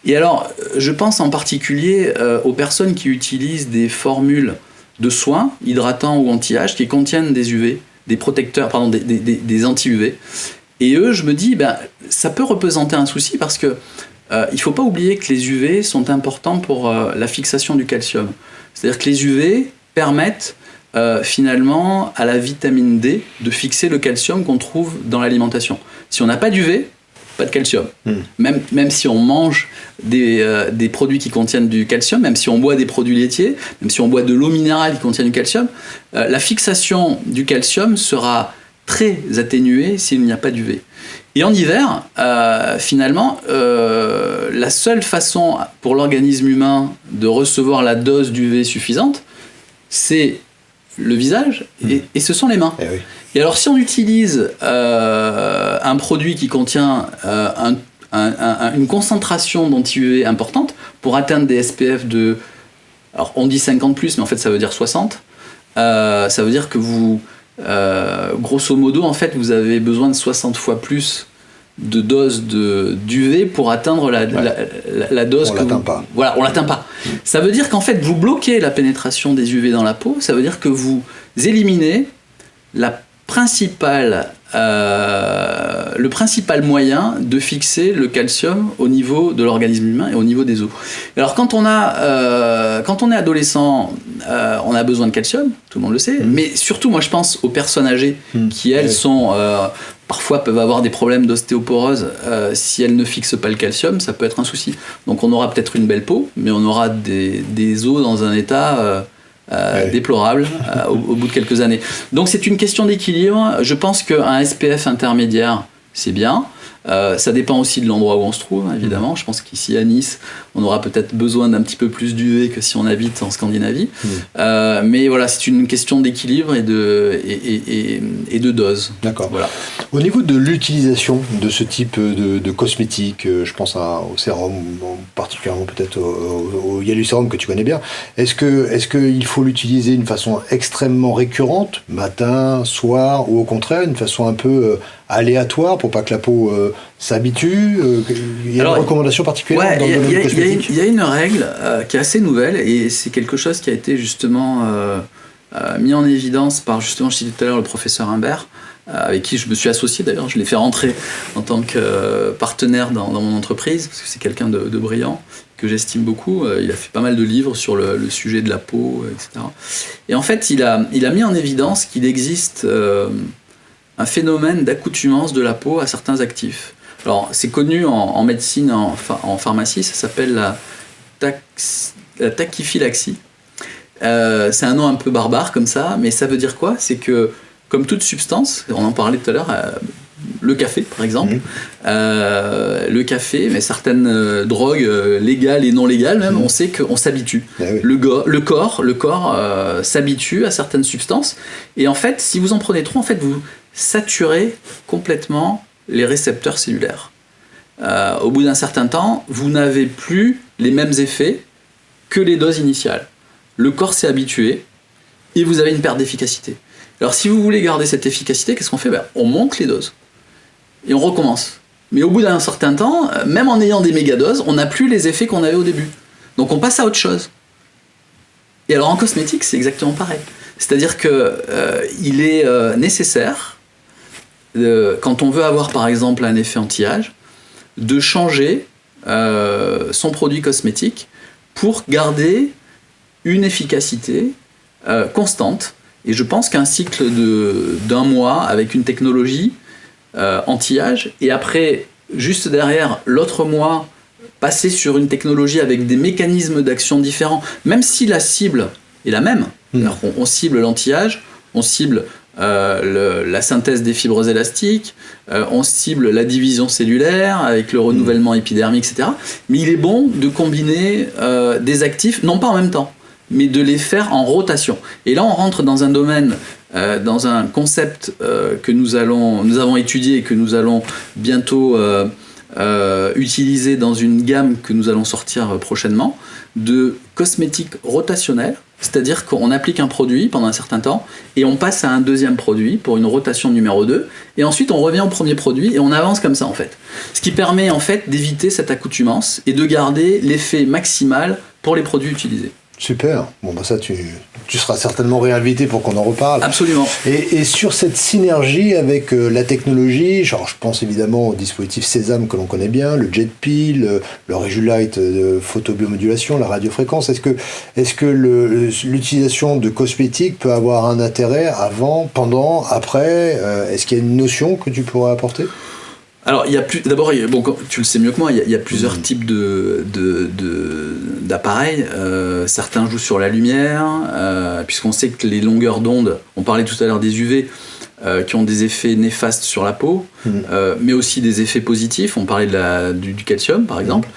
Et alors, je pense en particulier aux personnes qui utilisent des formules de soins, hydratants ou anti-âge, qui contiennent des UV, des protecteurs, pardon, des anti-UV. Et eux, je me dis, ça peut représenter un souci parce que il ne faut pas oublier que les UV sont importants pour la fixation du calcium. C'est-à-dire que les UV permettent finalement à la vitamine D de fixer le calcium qu'on trouve dans l'alimentation. Si on n'a pas d'UV, pas de calcium. Même si on mange des produits qui contiennent du calcium, même si on boit des produits laitiers, même si on boit de l'eau minérale qui contient du calcium, la fixation du calcium sera très atténuée s'il n'y a pas d'UV. Et en hiver, finalement, la seule façon pour l'organisme humain de recevoir la dose d'UV suffisante, c'est le visage et ce sont les mains. Et alors si on utilise un produit qui contient une concentration d'anti-UV importante pour atteindre des SPF de... Alors on dit 50+, mais en fait ça veut dire 60. Ça veut dire que vous... grosso modo, en fait, vous avez besoin de 60 fois plus de doses d'UV pour atteindre la dose. On ne l'atteint pas. Voilà, on ne l'atteint pas. Ça veut dire qu'en fait, vous bloquez la pénétration des UV dans la peau. Ça veut dire que vous éliminez le principal moyen de fixer le calcium au niveau de l'organisme humain et au niveau des os. Alors quand on est adolescent, on a besoin de calcium, tout le monde le sait, mais surtout moi je pense aux personnes âgées qui elles sont parfois peuvent avoir des problèmes d'ostéoporose. Si elles ne fixent pas le calcium, ça peut être un souci. Donc on aura peut-être une belle peau, mais on aura des os dans un état déplorable au bout de quelques années. Donc c'est une question d'équilibre. Je pense qu'un SPF intermédiaire, c'est bien. Ça dépend aussi de l'endroit où on se trouve, évidemment. Je pense qu'ici à Nice, on aura peut-être besoin d'un petit peu plus d'UV que si on habite en Scandinavie. Mais voilà, c'est une question d'équilibre et de dose. D'accord. Voilà. Au niveau de l'utilisation de ce type de cosmétiques, je pense au sérum, particulièrement peut-être au Hyaluronium que tu connais bien, est-ce qu'il faut l'utiliser d'une façon extrêmement récurrente, matin, soir, ou au contraire, une façon un peu aléatoire pour pas que la peau s'habitue? Il y a une recommandation particulière dans le domaine cosmétique? Il y a une règle qui est assez nouvelle et c'est quelque chose qui a été justement mis en évidence par, justement, je disais tout à l'heure, le professeur Imbert, avec qui je me suis associé d'ailleurs. Je l'ai fait rentrer en tant que partenaire dans mon entreprise parce que c'est quelqu'un de brillant que j'estime beaucoup. Il a fait pas mal de livres sur le sujet de la peau, etc. Et en fait, il a mis en évidence qu'il existe un phénomène d'accoutumance de la peau à certains actifs. Alors, c'est connu en médecine, en pharmacie, ça s'appelle la tachyphylaxie. C'est un nom un peu barbare comme ça, mais ça veut dire quoi? C'est que, comme toute substance, on en parlait tout à l'heure, le café par exemple. Le café, mais certaines drogues légales et non légales même, on sait qu'on s'habitue. Oui. Le corps s'habitue à certaines substances, et en fait, si vous en prenez trop, en fait, vous saturez complètement les récepteurs cellulaires. Au bout d'un certain temps, vous n'avez plus les mêmes effets que les doses initiales. Le corps s'est habitué et vous avez une perte d'efficacité. Alors si vous voulez garder cette efficacité, qu'est-ce qu'on fait ? On monte les doses et on recommence. Mais au bout d'un certain temps, même en ayant des mégadoses, on n'a plus les effets qu'on avait au début. Donc on passe à autre chose. Et alors en cosmétique, c'est exactement pareil. C'est-à-dire qu'il est nécessaire, quand on veut avoir par exemple un effet anti-âge, de changer son produit cosmétique pour garder une efficacité constante. Et je pense qu'un cycle d'un mois avec une technologie anti-âge, et après, juste derrière, l'autre mois, passer sur une technologie avec des mécanismes d'action différents, même si la cible est la même. On cible l'anti-âge, on cible la synthèse des fibres élastiques, on cible la division cellulaire avec le renouvellement épidermique, etc. Mais il est bon de combiner des actifs, non pas en même temps, mais de les faire en rotation. Et là, on rentre dans un domaine, dans un concept que nous avons étudié et que nous allons bientôt utiliser dans une gamme que nous allons sortir prochainement, de cosmétique rotationnelle. C'est-à-dire qu'on applique un produit pendant un certain temps et on passe à un deuxième produit pour une rotation numéro 2, et ensuite on revient au premier produit et on avance comme ça en fait. Ce qui permet en fait d'éviter cette accoutumance et de garder l'effet maximal pour les produits utilisés. Super. Bon, bah ça, tu seras certainement réinvité pour qu'on en reparle. Absolument. Et sur cette synergie avec la technologie, genre, je pense évidemment au dispositif Sésame que l'on connaît bien, le Jet Peel, le Régulite de photobiomodulation, la radiofréquence. Est-ce que l'utilisation de cosmétiques peut avoir un intérêt avant, pendant, après Est-ce qu'il y a une notion que tu pourrais apporter ? Alors, d'abord, bon, tu le sais mieux que moi, il y a plusieurs types d'appareils. Certains jouent sur la lumière, puisqu'on sait que les longueurs d'onde, on parlait tout à l'heure des UV, qui ont des effets néfastes sur la peau, mais aussi des effets positifs. On parlait du calcium, par exemple.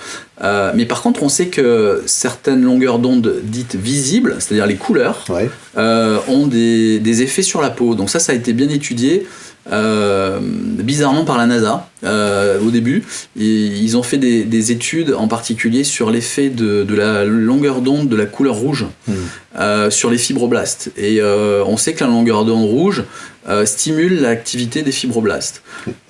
Mais par contre, on sait que certaines longueurs d'onde dites visibles, c'est-à-dire les couleurs, ont des effets sur la peau. Donc ça a été bien étudié. Bizarrement par la NASA au début, ils ont fait des études en particulier sur l'effet de la longueur d'onde de la couleur rouge sur les fibroblastes, et on sait que la longueur d'onde rouge stimule l'activité des fibroblastes.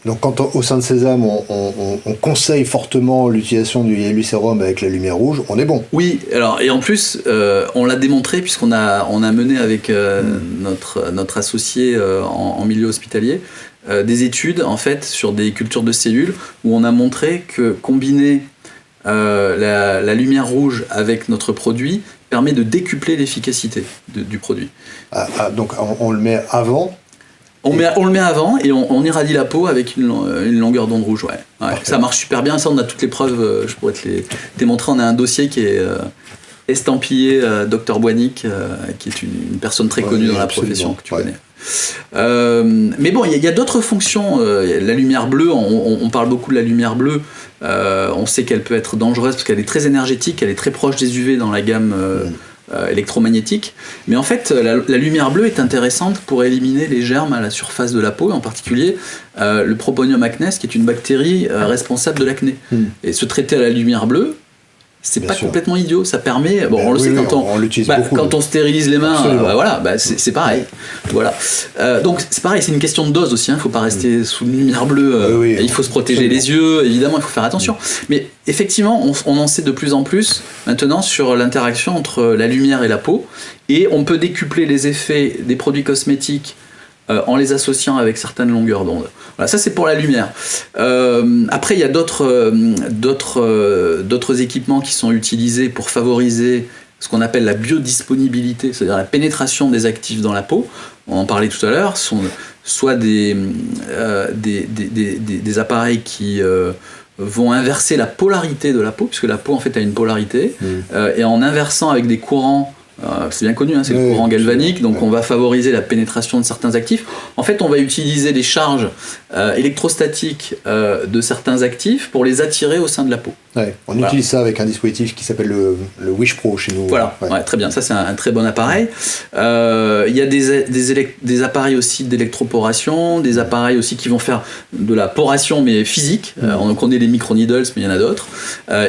Donc quand au sein de Sésame on conseille fortement l'utilisation du Hyalusérum avec la lumière rouge, on est bon. Oui, alors, et en plus on l'a démontré puisqu'on a mené avec notre associé en milieu hospitalier des études en fait sur des cultures de cellules où on a montré que combiner la lumière rouge avec notre produit permet de décupler l'efficacité du produit. Donc on le met avant. On le met avant et on irradie la peau avec une longueur d'onde rouge. Ouais. Ça marche super bien. Ça, on a toutes les preuves. Je pourrais te les démontrer. On a un dossier qui est estampillé Dr Boinic, qui est une personne très connue dans la profession que tu connais. Mais bon, il y a d'autres fonctions. La lumière bleue, on parle beaucoup de la lumière bleue. On sait qu'elle peut être dangereuse parce qu'elle est très énergétique, elle est très proche des UV dans la gamme électromagnétique. Mais en fait, la lumière bleue est intéressante pour éliminer les germes à la surface de la peau, en particulier le Proponium acnes, qui est une bactérie responsable de l'acné. Et se traiter à la lumière bleue, c'est bien pas sûr. Complètement idiot, ça permet. Bon, on le sait quand on l'utilise beaucoup. Quand on stérilise les mains, c'est pareil. Voilà. Donc c'est pareil, c'est une question de dose aussi. Il ne faut pas rester sous une lumière bleue. Il faut se protéger les yeux, évidemment, il faut faire attention. Mais effectivement, on en sait de plus en plus maintenant sur l'interaction entre la lumière et la peau, et on peut décupler les effets des produits cosmétiques en les associant avec certaines longueurs d'onde. Voilà, ça c'est pour la lumière. Après, il y a d'autres équipements qui sont utilisés pour favoriser ce qu'on appelle la biodisponibilité, c'est-à-dire la pénétration des actifs dans la peau. On en parlait tout à l'heure, ce sont soit des appareils qui vont inverser la polarité de la peau, puisque la peau en fait a une polarité, et en inversant avec des courants c'est bien connu, c'est le courant galvanique, donc on va favoriser la pénétration de certains actifs. En fait, on va utiliser les charges électrostatiques de certains actifs pour les attirer au sein de la peau. Ouais, on utilise ça avec un dispositif qui s'appelle le Wish Pro chez nous. Voilà, très bien, ça c'est un très bon appareil. Il y a des appareils aussi d'électroporation, des appareils aussi qui vont faire de la poration mais physique. On connaît les micro-needles, mais il y en a d'autres.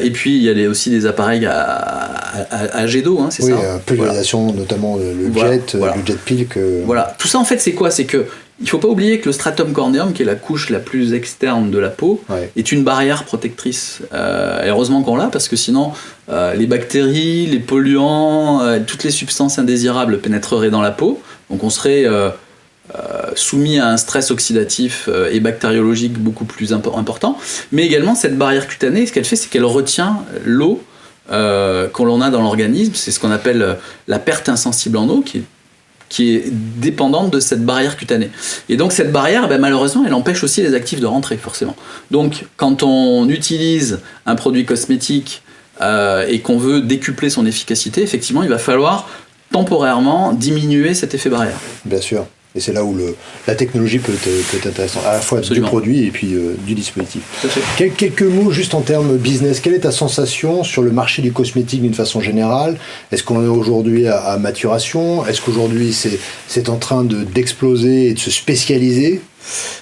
Et puis il y a aussi des appareils à jet d'eau, c'est ça. Pulvérisation, notamment le jet pilk. Voilà, tout ça en fait c'est quoi? C'est que il ne faut pas oublier que le stratum corneum, qui est la couche la plus externe de la peau, est une barrière protectrice. Et heureusement qu'on l'a, parce que sinon, les bactéries, les polluants, toutes les substances indésirables pénétreraient dans la peau. Donc on serait soumis à un stress oxydatif et bactériologique beaucoup plus important. Mais également, cette barrière cutanée, ce qu'elle fait, c'est qu'elle retient l'eau qu'on l'on a dans l'organisme. C'est ce qu'on appelle la perte insensible en eau, qui est dépendante de cette barrière cutanée. Et donc cette barrière, malheureusement, elle empêche aussi les actifs de rentrer, forcément. Donc quand on utilise un produit cosmétique et qu'on veut décupler son efficacité, effectivement, il va falloir temporairement diminuer cet effet barrière. Bien sûr. Et c'est là où la technologie peut être intéressante, à la fois du produit et puis du dispositif. Quelques mots juste en termes business. Quelle est ta sensation sur le marché du cosmétique d'une façon générale? Est-ce qu'on est aujourd'hui à maturation? Est-ce qu'aujourd'hui c'est en train d'exploser et de se spécialiser?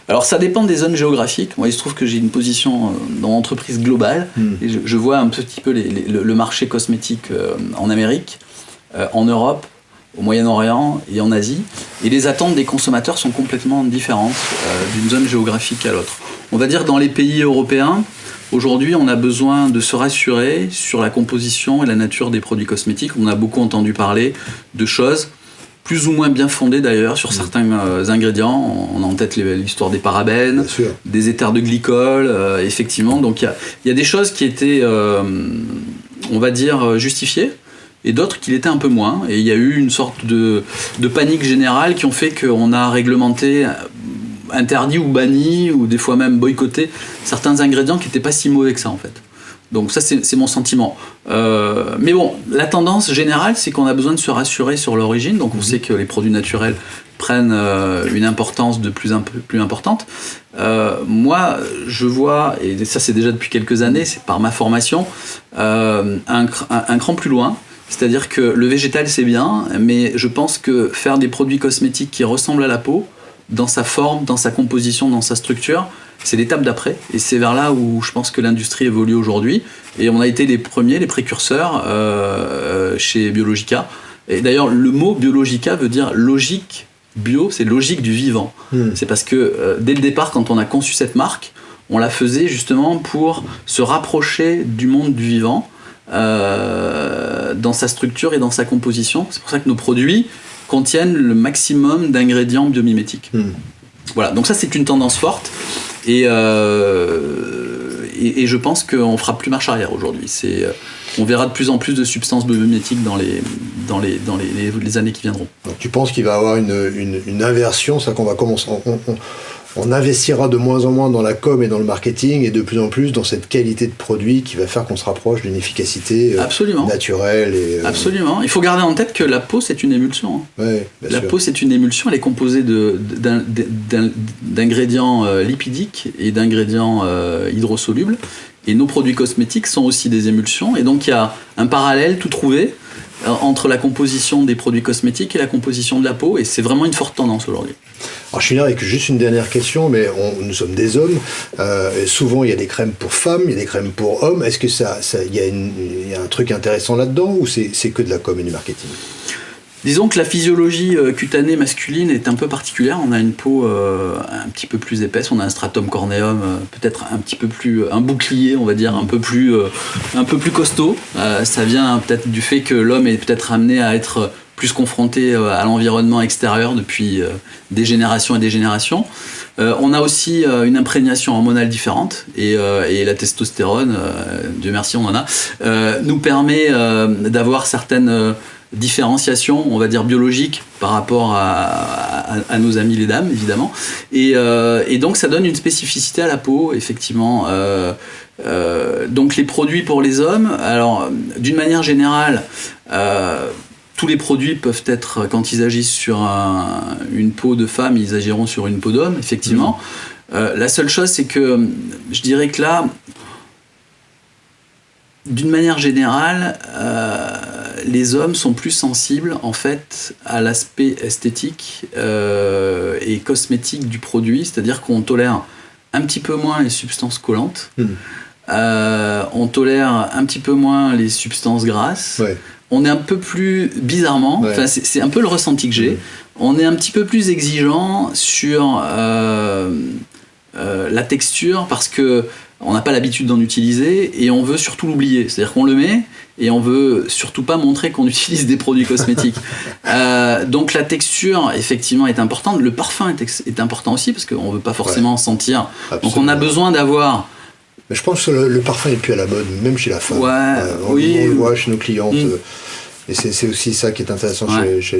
Alors ça dépend des zones géographiques. Moi il se trouve que j'ai une position dans l'entreprise globale et je vois un petit peu le marché cosmétique en Amérique, en Europe, au Moyen-Orient et en Asie, et les attentes des consommateurs sont complètement différentes d'une zone géographique à l'autre. On va dire dans les pays européens, aujourd'hui on a besoin de se rassurer sur la composition et la nature des produits cosmétiques. On a beaucoup entendu parler de choses plus ou moins bien fondées d'ailleurs sur certains ingrédients. On a en tête l'histoire des parabènes, des éthers de glycol, effectivement. Donc il y a des choses qui étaient, on va dire, justifiées, et d'autres qui l'étaient un peu moins. Et il y a eu une sorte de panique générale qui ont fait qu'on a réglementé, interdit ou banni, ou des fois même boycotté certains ingrédients qui n'étaient pas si mauvais que ça en fait. Donc ça c'est mon sentiment. Mais bon, la tendance générale c'est qu'on a besoin de se rassurer sur l'origine. Donc on sait que les produits naturels prennent une importance de plus importante. Moi je vois, et ça c'est déjà depuis quelques années, c'est par ma formation, un cran plus loin. C'est-à-dire que le végétal c'est bien, mais je pense que faire des produits cosmétiques qui ressemblent à la peau, dans sa forme, dans sa composition, dans sa structure, c'est l'étape d'après. Et c'est vers là où je pense que l'industrie évolue aujourd'hui. Et on a été les premiers, les précurseurs chez Biologica. Et d'ailleurs, le mot Biologica veut dire logique bio, c'est logique du vivant. C'est parce que dès le départ, quand on a conçu cette marque, on la faisait justement pour se rapprocher du monde du vivant, dans sa structure et dans sa composition. C'est pour ça que nos produits contiennent le maximum d'ingrédients biomimétiques. Voilà, donc ça c'est une tendance forte et je pense qu'on fera plus marche arrière aujourd'hui. On verra de plus en plus de substances biomimétiques dans les années qui viendront. Donc tu penses qu'il va y avoir une inversion, c'est-à-dire qu'on va commencer... On investira de moins en moins dans la com et dans le marketing et de plus en plus dans cette qualité de produit qui va faire qu'on se rapproche d'une efficacité naturelle. Absolument. Il faut garder en tête que la peau, c'est une émulsion. La peau, c'est une émulsion. Elle est composée d'ingrédients lipidiques et d'ingrédients hydrosolubles. Et nos produits cosmétiques sont aussi des émulsions. Et donc, il y a un parallèle tout trouvé entre la composition des produits cosmétiques et la composition de la peau. Et c'est vraiment une forte tendance aujourd'hui. Alors je finis avec juste une dernière question, mais nous sommes des hommes. Souvent il y a des crèmes pour femmes, il y a des crèmes pour hommes. Est-ce que il y a un truc intéressant là-dedans ou c'est que de la com et du marketing? Disons que la physiologie cutanée masculine est un peu particulière. On a une peau un petit peu plus épaisse, on a un stratum corneum peut-être un petit peu plus, un bouclier on va dire, un peu plus costaud. Ça vient peut-être du fait que l'homme est peut-être amené à être plus confronté à l'environnement extérieur depuis des générations et des générations. On a aussi une imprégnation hormonale différente et la testostérone, Dieu merci on en a, nous permet d'avoir certaines différenciations, on va dire biologiques par rapport à nos amis les dames évidemment, et donc ça donne une spécificité à la peau effectivement. Donc les produits pour les hommes, alors d'une manière générale, tous les produits peuvent être, quand ils agissent sur une peau de femme, ils agiront sur une peau d'homme, effectivement. La seule chose, c'est que je dirais que là, d'une manière générale, les hommes sont plus sensibles en fait à l'aspect esthétique et cosmétique du produit, c'est-à-dire qu'on tolère un petit peu moins les substances collantes, on tolère un petit peu moins les substances grasses, on est un peu plus, bizarrement, c'est un peu le ressenti que j'ai, on est un petit peu plus exigeant sur la texture parce que on n'a pas l'habitude d'en utiliser et on veut surtout l'oublier. C'est-à-dire qu'on le met et on veut surtout pas montrer qu'on utilise des produits cosmétiques. Donc la texture, effectivement, est importante. Le parfum est important aussi parce qu'on veut pas forcément sentir. Absolument. Donc on a besoin d'avoir... Mais je pense que le parfum est plus à la mode, même chez la femme. On le voit chez nos clientes. Et c'est aussi ça qui est intéressant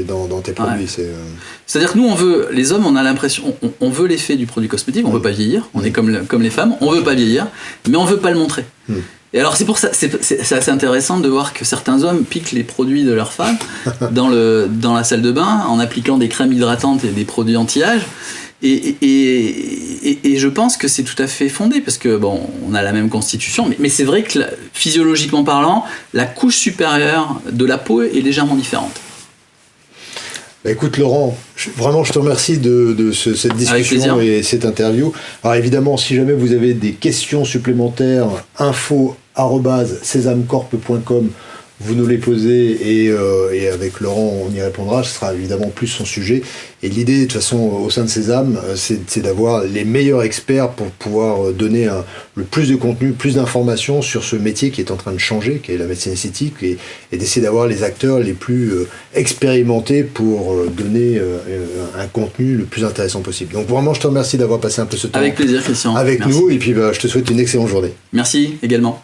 dans tes produits. C'est-à-dire que nous, les hommes, on a l'impression, on veut l'effet du produit cosmétique, on veut pas vieillir, on est comme les femmes, on veut pas vieillir, mais on veut pas le montrer. Et alors c'est pour ça, c'est assez intéressant de voir que certains hommes piquent les produits de leurs femmes dans la salle de bain en appliquant des crèmes hydratantes et des produits anti-âge. Et je pense que c'est tout à fait fondé parce que bon, on a la même constitution, mais c'est vrai que physiologiquement parlant, la couche supérieure de la peau est légèrement différente. Bah écoute Laurent, vraiment je te remercie de cette discussion et cette interview. Alors évidemment, si jamais vous avez des questions supplémentaires, info@sesamcorp.com, vous nous les posez et avec Laurent on y répondra, ce sera évidemment plus son sujet. Et l'idée de toute façon au sein de Sésame, c'est d'avoir les meilleurs experts pour pouvoir donner le plus de contenu, plus d'informations sur ce métier qui est en train de changer, qui est la médecine esthétique, et d'essayer d'avoir les acteurs les plus expérimentés pour donner un contenu le plus intéressant possible. Donc vraiment je te remercie d'avoir passé un peu ce temps avec plaisir Christian. Avec Merci. Nous et puis je te souhaite une excellente journée. Merci également.